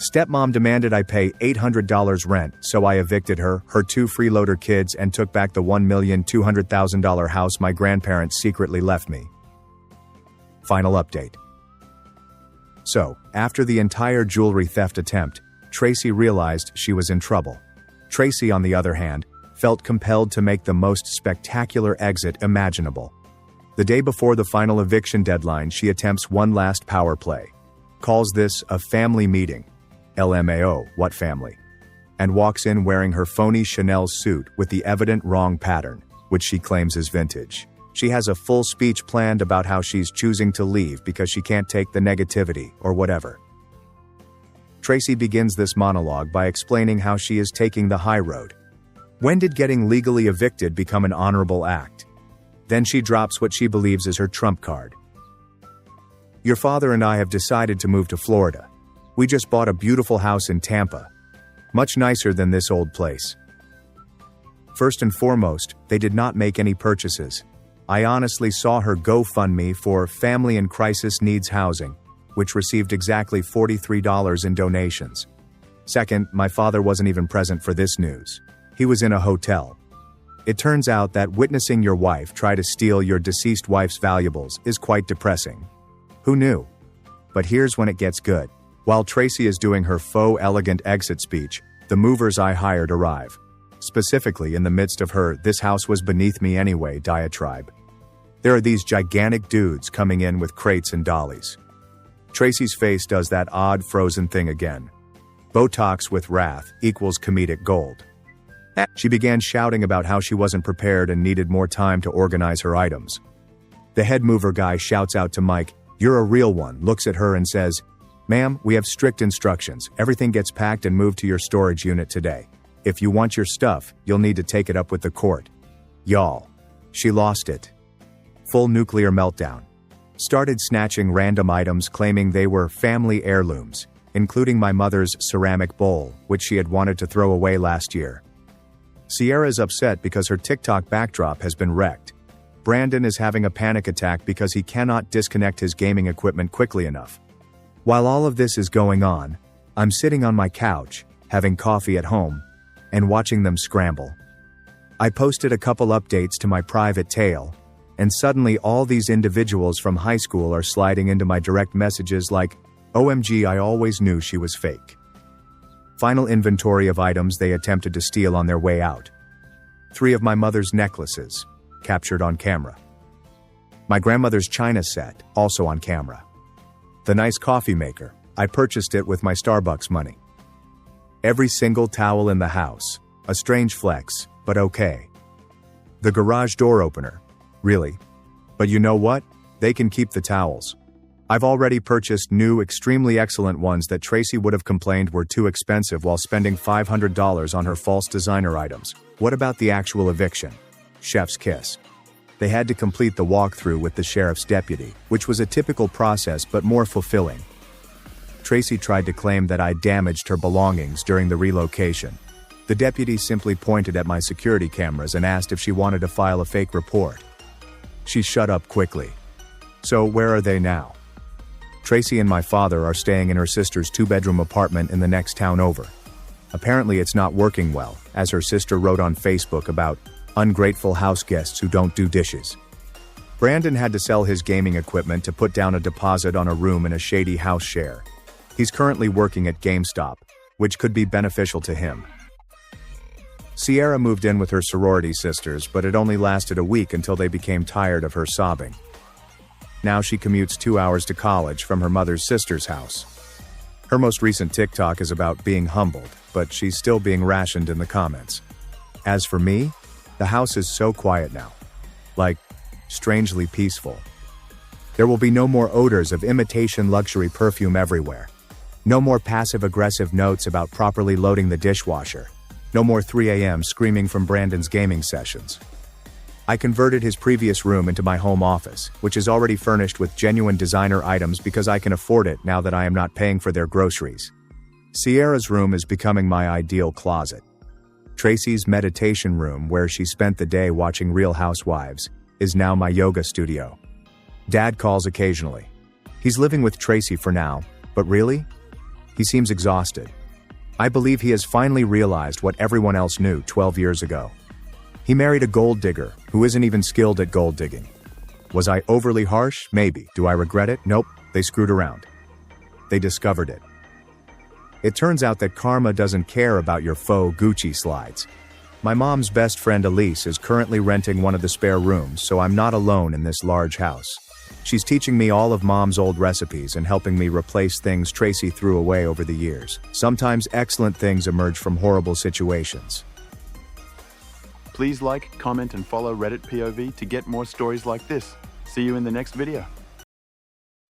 Stepmom demanded I pay $800 rent, so I evicted her, her 2 freeloader kids, and took back the $1,200,000 house my grandparents secretly left me. Final update. So, after the entire jewelry theft attempt, Tracy realized she was in trouble. Tracy, on the other hand, felt compelled to make the most spectacular exit imaginable. The day before the final eviction deadline, she attempts one last power play. Calls this a family meeting. LMAO, what family? And walks in wearing her phony Chanel suit with the evident wrong pattern, which she claims is vintage. She has a full speech planned about how she's choosing to leave because she can't take the negativity or whatever. Tracy begins this monologue by explaining how she is taking the high road. When did getting legally evicted become an honorable act? Then she drops what she believes is her trump card. Your father and I have decided to move to Florida. We just bought a beautiful house in Tampa. Much nicer than this old place. First and foremost, they did not make any purchases. I honestly saw her GoFundMe for Family in Crisis Needs Housing, which received exactly $43 in donations. Second, my father wasn't even present for this news. He was in a hotel. It turns out that witnessing your wife try to steal your deceased wife's valuables is quite depressing. Who knew? But here's when it gets good. While Tracy is doing her faux elegant exit speech, the movers I hired arrive. Specifically in the midst of her "this house was beneath me anyway" diatribe. There are these gigantic dudes coming in with crates and dollies. Tracy's face does that odd frozen thing again. Botox with wrath equals comedic gold. She began shouting about how she wasn't prepared and needed more time to organize her items. The head mover guy shouts out to Mike, "You're a real one," looks at her and says, "Ma'am, we have strict instructions. Everything gets packed and moved to your storage unit today. If you want your stuff, you'll need to take it up with the court." Y'all. She lost it. Full nuclear meltdown. Started snatching random items claiming they were family heirlooms, including my mother's ceramic bowl, which she had wanted to throw away last year. Sierra's upset because her TikTok backdrop has been wrecked. Brandon is having a panic attack because he cannot disconnect his gaming equipment quickly enough. While all of this is going on, I'm sitting on my couch, having coffee at home, and watching them scramble. I posted a couple updates to my private tale, and suddenly all these individuals from high school are sliding into my direct messages like, "OMG, I always knew she was fake." Final inventory of items they attempted to steal on their way out. 3 of my mother's necklaces, captured on camera. My grandmother's china set, also on camera. The nice coffee maker, I purchased it with my Starbucks money. Every single towel in the house, a strange flex, but okay. The garage door opener, really? But you know what? They can keep the towels. I've already purchased new, extremely excellent ones that Tracy would have complained were too expensive while spending $500 on her false designer items. What about the actual eviction? Chef's kiss. They had to complete the walkthrough with the sheriff's deputy, which was a typical process but more fulfilling. Tracy tried to claim that I damaged her belongings during the relocation. The deputy simply pointed at my security cameras and asked if she wanted to file a fake report. She shut up quickly. So where are they now? Tracy and my father are staying in her sister's 2-bedroom apartment in the next town over. Apparently it's not working well, as her sister wrote on Facebook about ungrateful house guests who don't do dishes. Brandon had to sell his gaming equipment to put down a deposit on a room in a shady house share. He's currently working at GameStop, which could be beneficial to him. Sierra moved in with her sorority sisters, but it only lasted a week until they became tired of her sobbing. Now she commutes 2 hours to college from her mother's sister's house. Her most recent TikTok is about being humbled, but she's still being rationed in the comments. As for me, the house is so quiet now. Like, strangely peaceful. There will be no more odors of imitation luxury perfume everywhere. No more passive-aggressive notes about properly loading the dishwasher. No more 3 a.m. screaming from Brandon's gaming sessions. I converted his previous room into my home office, which is already furnished with genuine designer items because I can afford it now that I am not paying for their groceries. Sierra's room is becoming my ideal closet. Tracy's meditation room, where she spent the day watching Real Housewives, is now my yoga studio. Dad calls occasionally. He's living with Tracy for now, but really? He seems exhausted. I believe he has finally realized what everyone else knew 12 years ago. He married a gold digger who isn't even skilled at gold digging. Was I overly harsh? Maybe. Do I regret it? Nope. They screwed around. They discovered it. It turns out that karma doesn't care about your faux Gucci slides. My mom's best friend Elise is currently renting one of the spare rooms, so I'm not alone in this large house. She's teaching me all of mom's old recipes and helping me replace things Tracy threw away over the years. Sometimes excellent things emerge from horrible situations. Please like, comment, and follow Reddit POV to get more stories like this. See you in the next video.